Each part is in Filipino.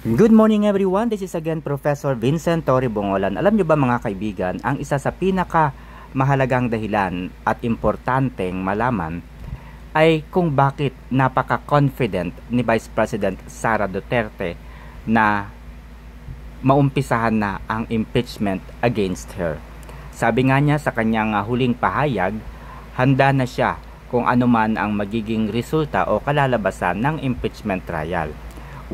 Good morning everyone, this is again Professor Vincent Torre Bongolan. Alam nyo ba mga kaibigan, ang isa sa pinaka mahalagang dahilan at importanteng malaman ay kung bakit napaka-confident ni Vice President Sara Duterte na maumpisahan na ang impeachment against her. Sabi nga niya sa kanyang huling pahayag, handa na siya kung ano man ang magiging resulta o kalalabasan ng impeachment trial.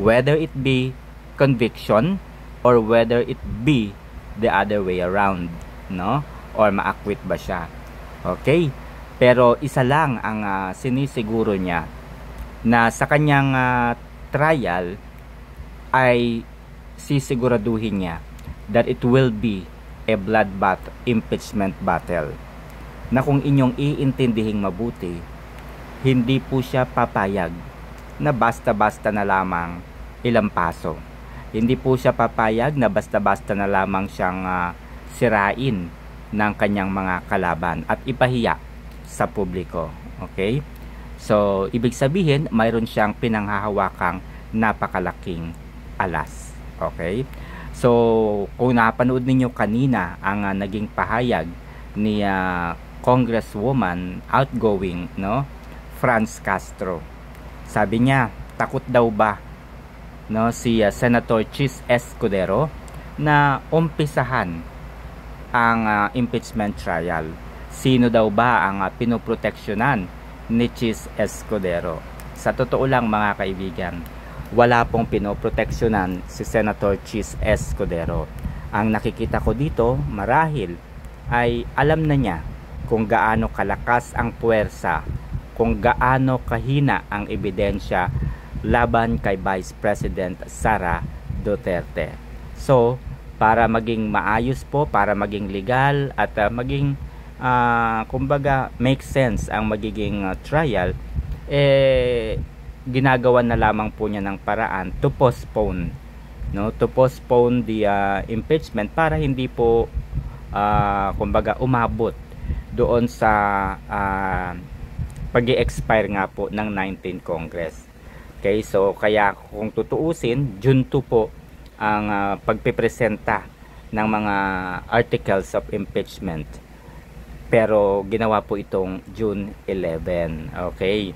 Whether it be conviction or whether it be the other way around, no? Or ma-acquit ba siya? Okay? Pero isa lang ang sinisiguro niya na sa kanyang trial ay sisiguraduhin niya that it will be a bloodbath impeachment battle. Na kung inyong iintindihing mabuti, hindi po siya papayag na basta-basta na lamang ilampaso. Hindi po siya papayag na basta-basta na lamang siyang sirain ng kanyang mga kalaban at ipahiya sa publiko. Okay? So, ibig sabihin, mayroon siyang pinanghahawakang napakalaking alas. Okay? So, kung napanood ninyo kanina ang naging pahayag ni Congresswoman outgoing, no, Franz Castro. Sabi niya, takot daw ba si Senator Chis Escudero na umpisahan ang impeachment trial? Sino daw ba ang pinoproteksyonan ni Chis Escudero? Sa totoo lang mga kaibigan, wala pong pinoproteksyonan si Senator Chis Escudero. Ang nakikita ko dito marahil ay alam na niya kung gaano kalakas ang puwersa, kung gaano kahina ang ebidensya laban kay Vice President Sara Duterte. So, para maging maayos po, para maging legal at maging kumbaga make sense ang magiging trial, ginagawa na lamang po niya ng paraan to postpone, no, to postpone the impeachment para hindi po kumbaga umabot doon sa pag-i-expire nga po ng 19th Congress. Okay, so kaya kung tutuusin, June 2 po ang pagpipresenta ng mga articles of impeachment. Pero ginawa po itong June 11. Okay.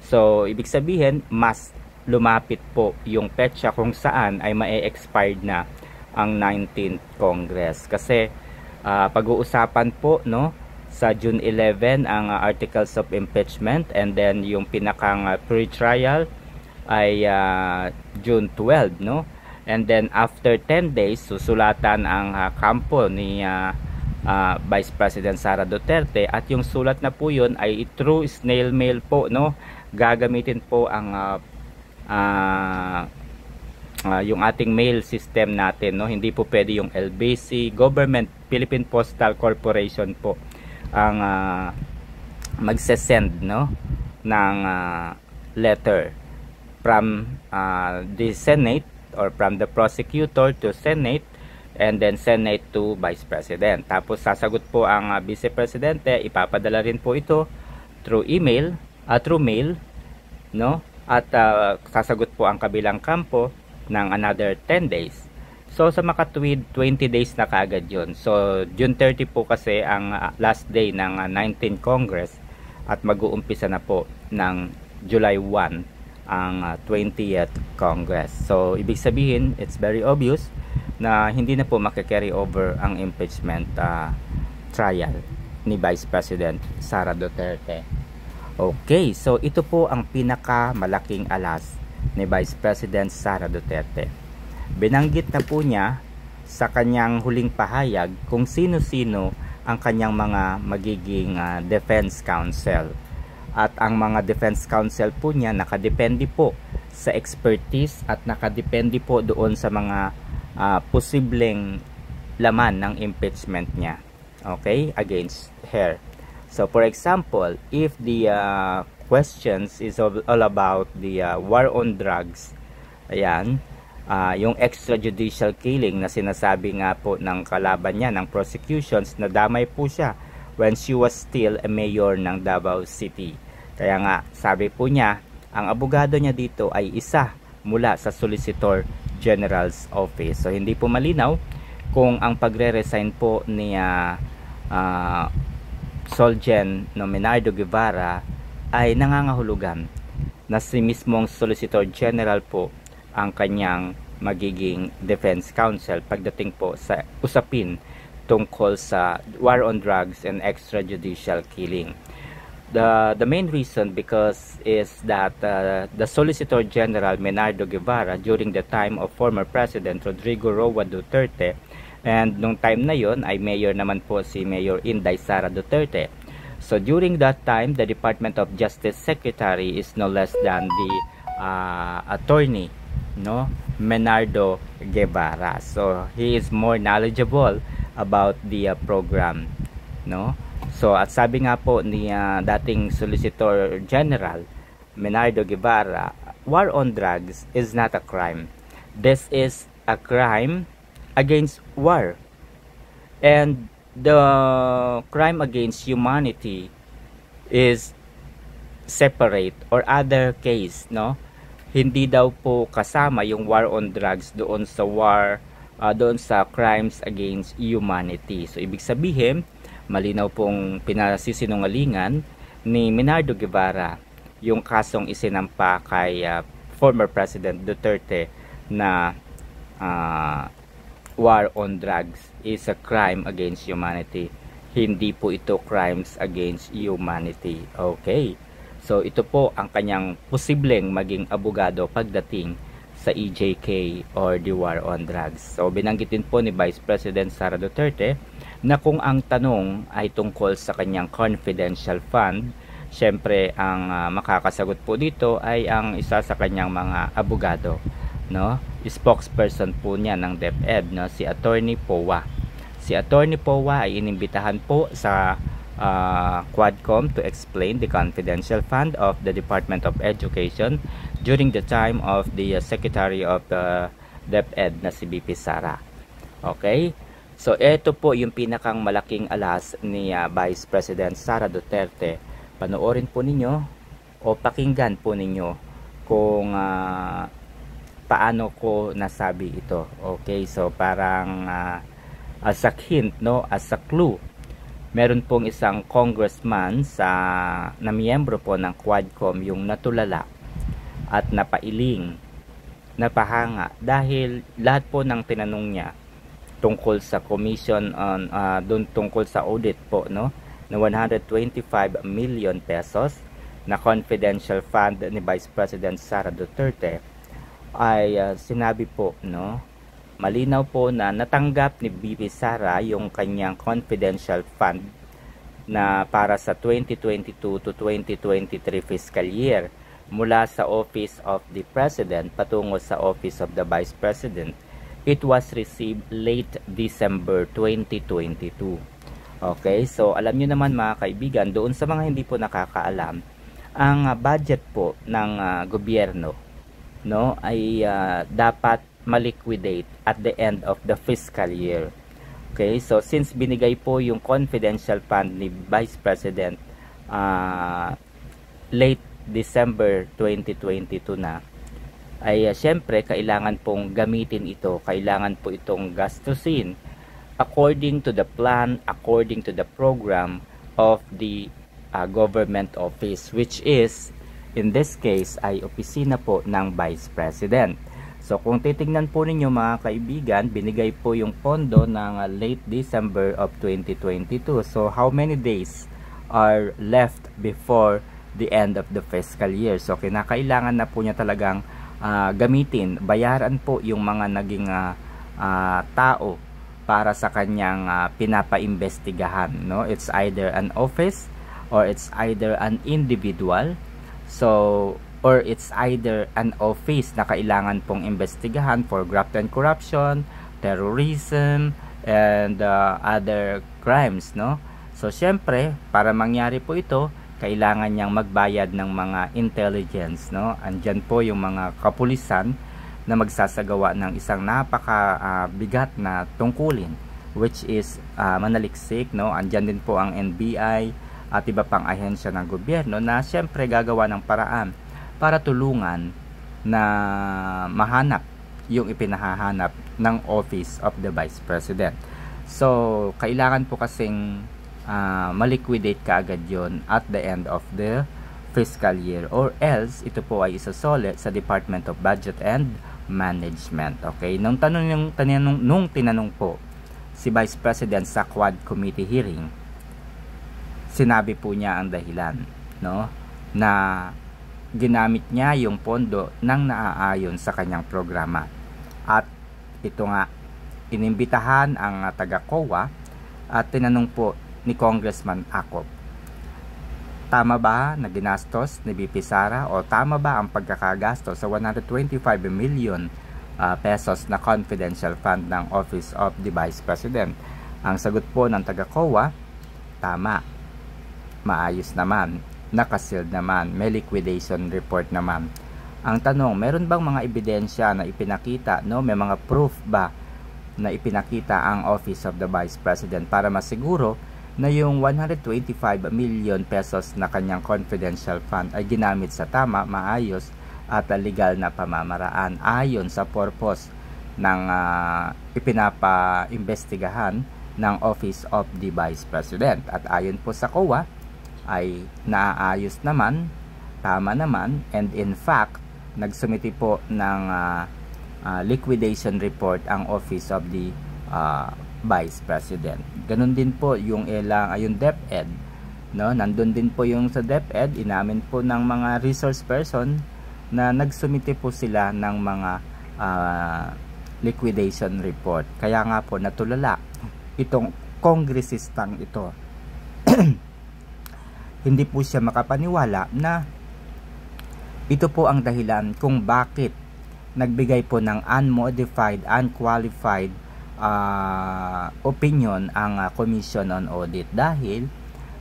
So ibig sabihin, mas lumapit po yung petsa kung saan ay ma-expired na ang 19th Congress. Kasi pag-uusapan po, no, sa June 11 ang articles of impeachment, and then yung pinakang pre-trial ay June 12, no? And then after 10 days susulatan ang kampo ni Vice President Sara Duterte, at yung sulat na po yun ay through snail mail po, no? Gagamitin po ang yung ating mail system natin, no? Hindi po pwede yung LBC, Government Philippine Postal Corporation po ang magse-send, no, ng letter from the Senate or from the prosecutor to Senate, and then Senate to Vice President. Tapos sasagot po ang Vice Presidente, ipapadala rin po ito through email, through mail, no, at sasagot po ang kabilang kampo ng another 10 days. So sa makatuwid, 20 days na kaagad yun. So June 30 po kasi ang last day ng 19th Congress, at mag-uumpisa na po ng July 1 ang 20th Congress. So ibig sabihin, it's very obvious na hindi na po makakarry over ang impeachment trial ni Vice President Sara Duterte. Okay, so ito po ang pinakamalaking alas ni Vice President Sara Duterte. Binanggit na po niya sa kanyang huling pahayag kung sino-sino ang kanyang mga magiging defense counsel. At ang mga defense counsel po niya nakadepende po sa expertise at nakadepende po doon sa mga posibleng laman ng impeachment niya, okay, against her. So for example, if the questions is all about the war on drugs, ayan, yung extrajudicial killing na sinasabi nga po ng kalaban niya, ng prosecutions, na damay po siya when she was still a mayor ng Davao City. Kaya nga, sabi po niya, ang abogado niya dito ay isa mula sa Solicitor General's Office. So hindi po malinaw kung ang pagre-resign po ni Solgen Menardo Guevara ay nangangahulugan na si mismong Solicitor General po ang kanyang magiging defense counsel pagdating po sa usapin tungkol sa war on drugs and extrajudicial killing. The main reason because is that the Solicitor General Menardo Guevara during the time of former President Rodrigo Roa Duterte, and nung time na yon ay mayor naman po si Mayor Inday Sara Duterte. So during that time, the Department of Justice Secretary is no less than the attorney, Menardo Guevara. So he is more knowledgeable about the program, So at sabi nga po ni dating Solicitor General Menardo Guevara, war on drugs is not a crime. This is a crime against war. And the crime against humanity is separate or other case, Hindi daw po kasama yung war on drugs doon sa doon sa crimes against humanity. So ibig sabihin, malinaw pong pinasisinungalingan ni Menardo Guevara yung kasong isinampa kay former President Duterte na war on drugs is a crime against humanity. Hindi po ito crimes against humanity. Okay. So ito po ang kanyang posibleng maging abogado pagdating sa EJK or the war on drugs. So binanggit din po ni Vice President Sara Duterte na kung ang tanong ay tungkol sa kanyang confidential fund, syempre ang makakasagot po dito ay ang isa sa kanyang mga abogado, spokesperson po niya ng DepEd, si Attorney Powa. Si Attorney Powa ay inimbitahan po sa Quadcom to explain the confidential fund of the Department of Education during the time of the Secretary of the DepEd na si BP Sara. Okay? So ito po yung pinakang malaking alas ni Vice President Sara Duterte. Panoorin po ninyo o pakinggan po ninyo kung paano ko nasabi ito. Okay, so parang as a hint, as a clue, meron pong isang congressman na miyembro po ng Quadcom yung natulala at napailing, napahanga dahil lahat po ng tinanong niya tungkol sa commission on tungkol sa audit po na 125 million pesos na confidential fund ni Vice President Sara Duterte ay sinabi po malinaw po na natanggap ni BP Sara yung kanyang confidential fund na para sa 2022 to 2023 fiscal year mula sa Office of the President patungo sa Office of the Vice President. It was received late December 2022. Okay, so alam nyo naman mga kaibigan, doon sa mga hindi po nakakaalam, ang budget po ng gobyerno ay dapat ma-liquidate at the end of the fiscal year. Okay, so since binigay po yung confidential fund ni Vice President late December 2022 na, ay syempre kailangan pong gamitin ito, kailangan po itong gastusin according to the plan, according to the program of the government office, which is in this case ay opisina po ng Vice President. So kung titingnan po ninyo mga kaibigan, binigay po yung pondo ng late December of 2022. So how many days are left before the end of the fiscal year? So kinakailangan na po niya talagang gamitin, bayaran po yung mga naging tao para sa kanyang pinapaimbestigahan. It's either an office or it's either an individual. So or it's either an office na kailangan pong investigahan for graft and corruption, terrorism, and other crimes. So syempre, para mangyari po ito, kailangan niyang magbayad ng mga intelligence. Andyan po yung mga kapulisan na magsasagawa ng isang napakabigat na tungkulin, which is manaliksik. Andyan din po ang NBI at iba pang ahensya ng gobyerno na syempre gagawa ng paraan para tulungan na mahanap yung ipinahahanap ng Office of the Vice President. So, kailangan po kasing maliquidate kaagad yon at the end of the fiscal year, or else ito po ay isasole sa Department of Budget and Management. Okay, nung tinanong po si Vice President sa Quad Committee hearing, sinabi po niya ang dahilan, no, na ginamit niya yung pondo nang naaayon sa kanyang programa. At ito nga, inimbitahan ang taga-COA at tinanong po ni Congressman Acop, tama ba na ginastos ni BP Sara o tama ba ang pagkakagastos sa 125 million pesos na confidential fund ng Office of the Vice President? Ang sagot po ng taga-COA, tama, maayos naman, nakasealed naman, may liquidation report naman. Ang tanong, meron bang mga ebidensya na ipinakita, no? May mga proof ba na ipinakita ang Office of the Vice President para masiguro na yung 125 million pesos na kanyang confidential fund ay ginamit sa tama, maayos at legal na pamamaraan ayon sa purpose ng ipinapa-imbestigahan ng Office of the Vice President. At ayon po sa COA ay naayos naman, tama naman, and in fact nagsumiti po ng liquidation report ang Office of the Vice President. Ganun din po yung yung DepEd, no? Nandun din po yung sa DepEd, inamin po ng mga resource person na nagsumite po sila ng mga liquidation report. Kaya nga po natulala itong congressistang ito. Hindi po siya makapaniwala na ito po ang dahilan kung bakit nagbigay po ng unmodified, unqualified opinion ang Commission on Audit, dahil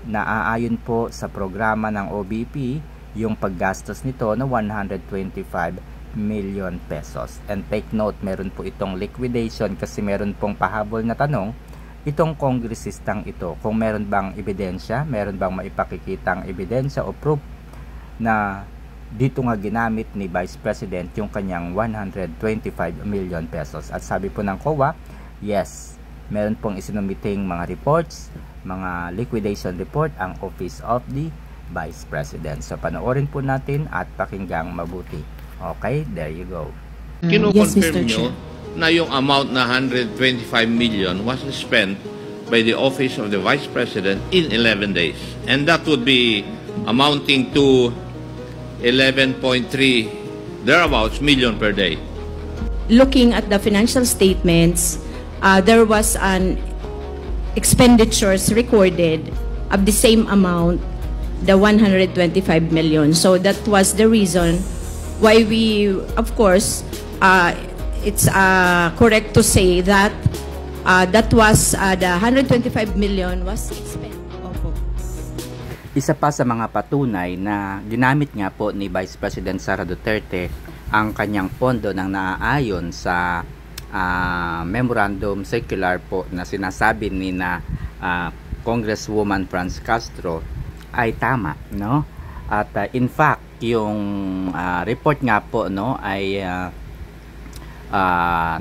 naaayon po sa programa ng OBP yung paggastos nito na 125 million pesos. And take note, meron po itong liquidation kasi meron pong pahabol na tanong itong kongresistang ito kung meron bang ebidensya, meron bang maipakikitang ebidensya o proof na dito nga ginamit ni Vice President yung kanyang 125 million pesos. At sabi po ng COA, yes, meron pong isinumiting mga reports, mga liquidation report ang Office of the Vice President. So panoorin po natin at pakinggang mabuti. Okay, there you go. Kino-confirm nyo na yung amount na 125 million was spent by the Office of the Vice President in 11 days. And that would be amounting to 11.3 thereabouts million per day. Looking at the financial statements, there was an expenditures recorded of the same amount, the 125 million. So that was the reason why we, of course, it's correct to say that that was the 125 million was expended. Isa pa sa mga patunay na ginamit nga po ni Vice President Sara Duterte ang kanyang pondo nang naaayon sa memorandum circular po na sinasabi ni na Congresswoman Franz Castro ay tama, no? At in fact, yung report nga po, no, ay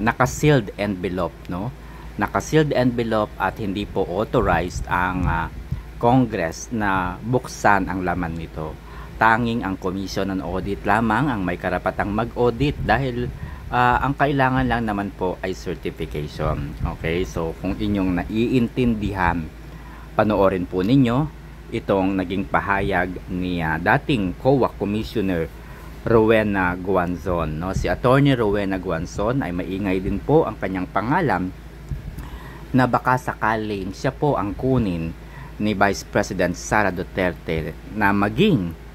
naka-sealed envelope, no? Naka-sealed envelope at hindi po authorized ang Congress na buksan ang laman nito. Tanging ang Commission on Audit lamang ang may karapatang mag-audit dahil ang kailangan lang naman po ay certification. Okay, so kung inyong naiintindihan, panoorin po ninyo itong naging pahayag ni dating COA Commissioner Rowena Guanzon, no? Si Attorney Rowena Guanzon ay maingay din po ang kanyang pangalan na baka sakaling siya po ang kunin ni Vice President Sara Duterte na maging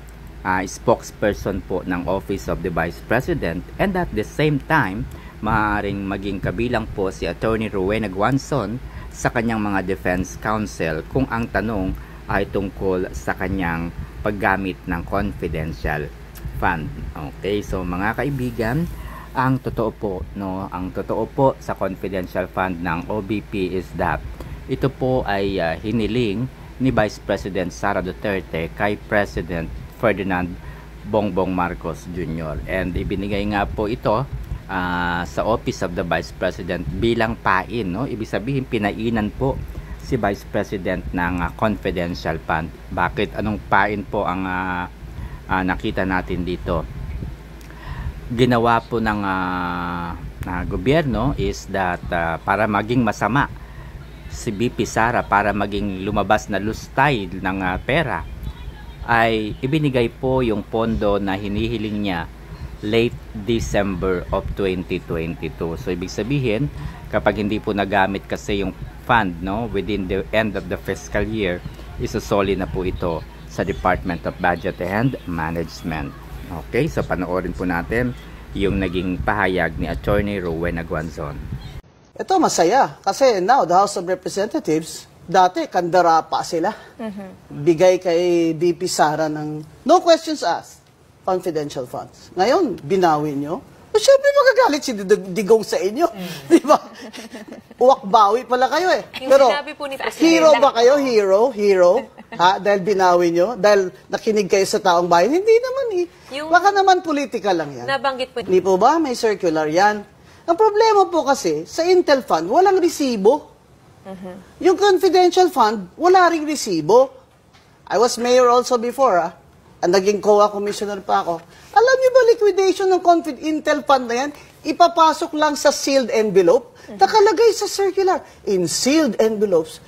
spokesperson po ng Office of the Vice President, and at the same time maaaring maging kabilang po si Attorney Rowena Guanzon sa kanyang mga defense counsel kung ang tanong ay tungkol sa kanyang paggamit ng confidential fund. Okay, so mga kaibigan, ang totoo po, no, ang totoo po sa confidential fund ng OBP is that ito po ay hiniling ni Vice President Sara Duterte kay President Ferdinand Bongbong Marcos Jr. And ibinigay nga po ito sa Office of the Vice President bilang pain, no? Ibig sabihin pinainan po si Vice President ng confidential fund. Bakit? Anong pain po ang nakita natin dito? Ginawa po ng gobyerno is that para maging masama si BP Sara, para maging lumabas na lustay ng pera, ay ibinigay po yung pondo na hinihiling niya late December of 2022. So ibig sabihin, kapag hindi po nagamit kasi yung fund, no, within the end of the fiscal year, isusoli na po ito sa Department of Budget and Management. Okay, so panoorin po natin yung naging pahayag ni Attorney Rowena Guanzon. Ito masaya kasi now the House of Representatives, dati kandara pa sila. Bigay kay BP Sara ng no questions asked, confidential funds. Ngayon, binawi nyo. Siyempre magagalit si Digong sa inyo. Di ba? Uwak-bawi pala kayo eh. Pero hero ba kayo? Hero? Ha? Dahil binawi nyo? Dahil nakinig kayo sa taong bayan? Hindi naman eh. Baka naman politika lang yan. Nabanggit po. Hindi po ba? May circular yan. Ang problema po kasi, sa Intel Fund, walang resibo. Yung confidential fund, wala ring resibo. I was mayor also before, naging COA commissioner pa ako. Alam niyo ba, liquidation ng Intel Fund na yan, ipapasok lang sa sealed envelope, nakalagay sa circular, in sealed envelopes.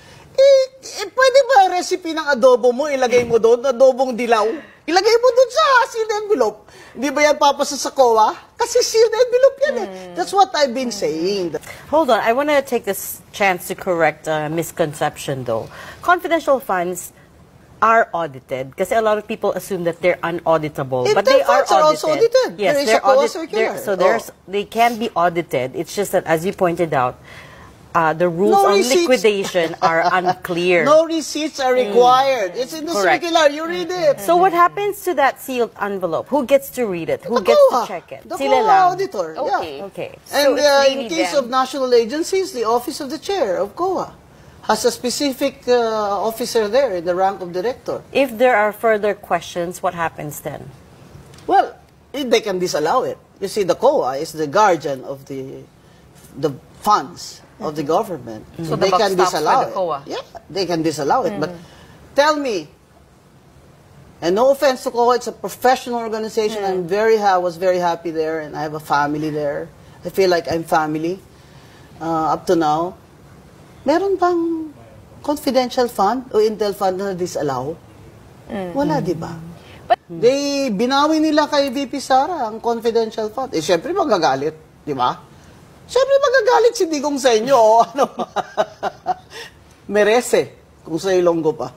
Pwede ba recipe ng adobo mo, ilagay mo doon, adobong dilaw? Ilagay mo doon sa sealed envelope. Hindi ba yan papasa sa COA? Kasi sealed envelope yan eh. That's what I've been saying. Hold on, I want to take this chance to correct a misconception though. Confidential funds are audited kasi a lot of people assume that they're unauditable, but they are audited. Also audited. Yes, there is they're a COA audited. circular. So they can be audited. It's just that, as you pointed out, the rules No on receipts. liquidation are unclear. No receipts are required. It's in the Correct. circular. You read it. So what happens to that sealed envelope? Who gets to read it? Who The gets COA. to check it? The Sila COA lang. auditor. Okay. Yeah. Okay. And So it's really in case them. of national agencies, the office of the chair of COA has a specific officer there in the rank of director. If there are further questions, what happens then? Well, they can disallow it. You see, the COA is the guardian of the funds of the government. So the they buck can stops disallow with the COA. it. Yeah, they can disallow it. But tell me, and no offense to COA, it's a professional organization. I was very happy there, and I have a family there. I feel like I'm family up to now. Meron bang confidential fund o Intel fund na disallow? Wala, di ba? Binawi nila kay VP Sara ang confidential fund. Siyempre magagalit, di ba? Siyempre magagalit si Digong sa inyo. Ano? Merese, kung sa Ilonggo pa.